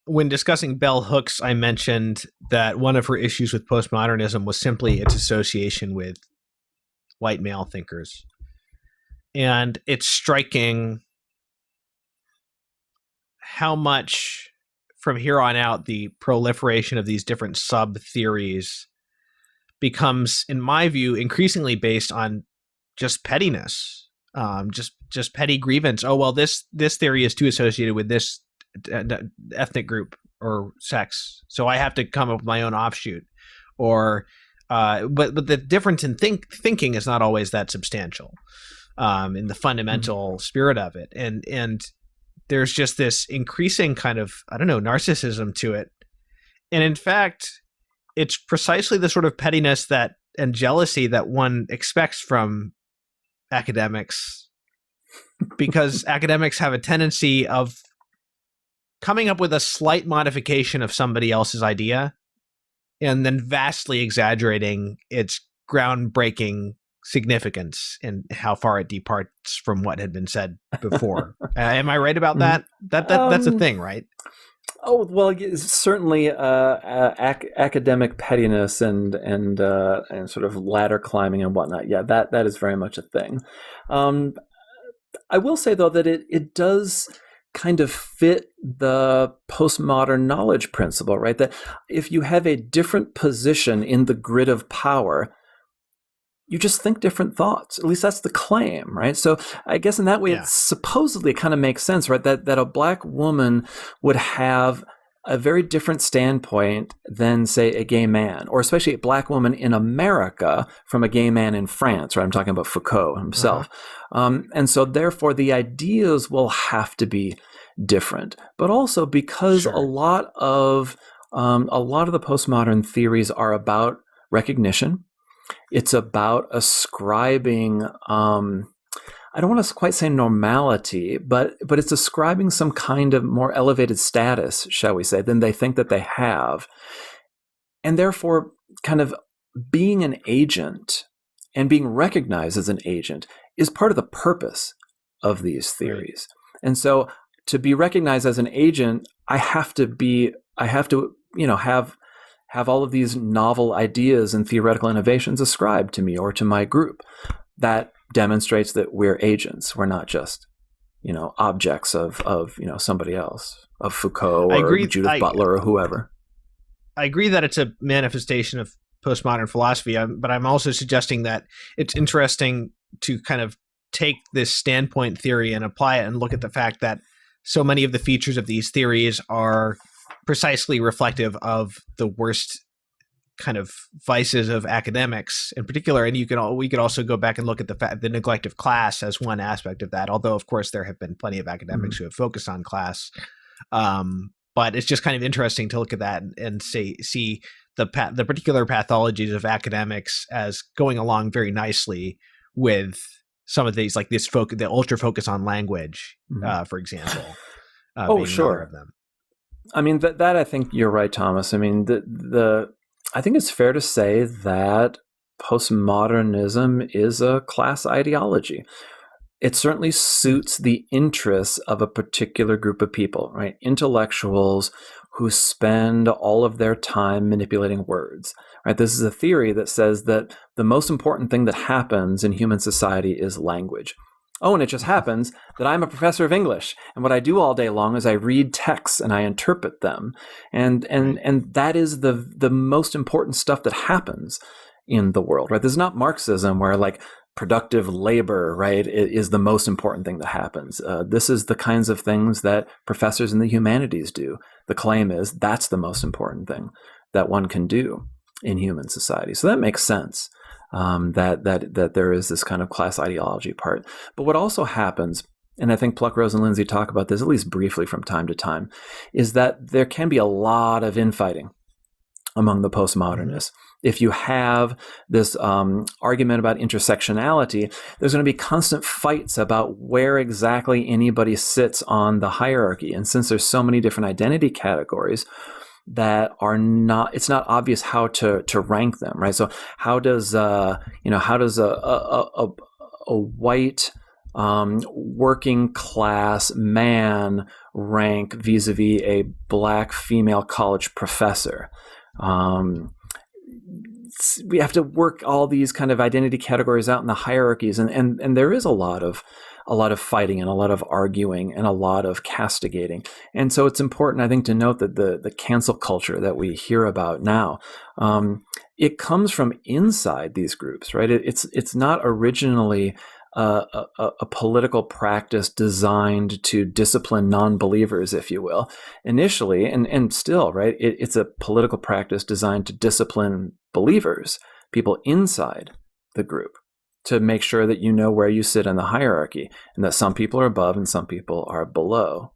when discussing bell hooks, I mentioned that one of her issues with postmodernism was simply its association with white male thinkers. And it's striking how much from here on out the proliferation of these different sub-theories becomes, in my view, increasingly based on just pettiness, just petty grievance. Oh, well, this theory is too associated with this ethnic group or sex, so I have to come up with my own offshoot. Or, but the difference in thinking is not always that substantial in the fundamental spirit of it, and there's just this increasing kind of, I don't know, narcissism to it. And in fact, it's precisely the sort of pettiness that and jealousy that one expects from academics, because academics have a tendency of coming up with a slight modification of somebody else's idea and then vastly exaggerating its groundbreaking significance and how far it departs from what had been said before. Am I right about that? That's a thing, right? Oh, well, certainly academic pettiness and sort of ladder climbing and whatnot. Yeah, that is very much a thing. I will say, though, that it does kind of fit the postmodern knowledge principle, right? That if you have a different position in the grid of power, you just think different thoughts. At least that's the claim, right? So I guess in that way, it supposedly kind of makes sense, right? That a black woman would have a very different standpoint than, say, a gay man, or especially a black woman in America from a gay man in France, right? I'm talking about Foucault himself. And so therefore the ideas will have to be different, but also because a lot of the postmodern theories are about recognition. It's about ascribing, I don't want to quite say normality, but it's ascribing some kind of more elevated status, shall we say, than they think that they have. And therefore, kind of being an agent and being recognized as an agent is part of the purpose of these theories. Right. And so to be recognized as an agent, I have to, have all of these novel ideas and theoretical innovations ascribed to me or to my group. That demonstrates that we're agents. We're not just, objects of somebody else, of Foucault or Judith Butler or whoever. I agree that it's a manifestation of postmodern philosophy, but I'm also suggesting that it's interesting to kind of take this standpoint theory and apply it and look at the fact that so many of the features of these theories are precisely reflective of the worst kind of vices of academics in particular. And we could also go back and look at the neglect of class as one aspect of that. Although, of course, there have been plenty of academics who have focused on class. But it's just kind of interesting to look at that and see the particular pathologies of academics as going along very nicely with some of these, like this the ultra focus on language, for example. Being sure. Of them. I mean, that I think you're right, Thomas. I mean, I think it's fair to say that postmodernism is a class ideology. It certainly suits the interests of a particular group of people, right? Intellectuals who spend all of their time manipulating words, right? This is a theory that says that the most important thing that happens in human society is language. Oh, and it just happens that I'm a professor of English, and what I do all day long is I read texts and I interpret them, and that is the most important stuff that happens in the world, right? This is not Marxism where like productive labor, right, is the most important thing that happens. This is the kinds of things that professors in the humanities do. The claim is that's the most important thing that one can do in human society. So that makes sense. That there is this kind of class ideology part. But what also happens, and I think Pluckrose and Lindsay talk about this at least briefly from time to time, is that there can be a lot of infighting among the postmodernists. If you have this argument about intersectionality, there's going to be constant fights about where exactly anybody sits on the hierarchy. And since there's so many different identity categories, that are not, it's not obvious how to rank them, right? So how does a white working class man rank vis-a-vis a black female college professor. We have to work all these kind of identity categories out in the hierarchies, and there is a lot of fighting and a lot of arguing and a lot of castigating. And so it's important, I think, to note that the cancel culture that we hear about now, it comes from inside these groups, right? It's not originally a political practice designed to discipline non-believers, if you will. Initially, and still, right, it's a political practice designed to discipline believers, people inside the group, to make sure that you know where you sit in the hierarchy and that some people are above and some people are below.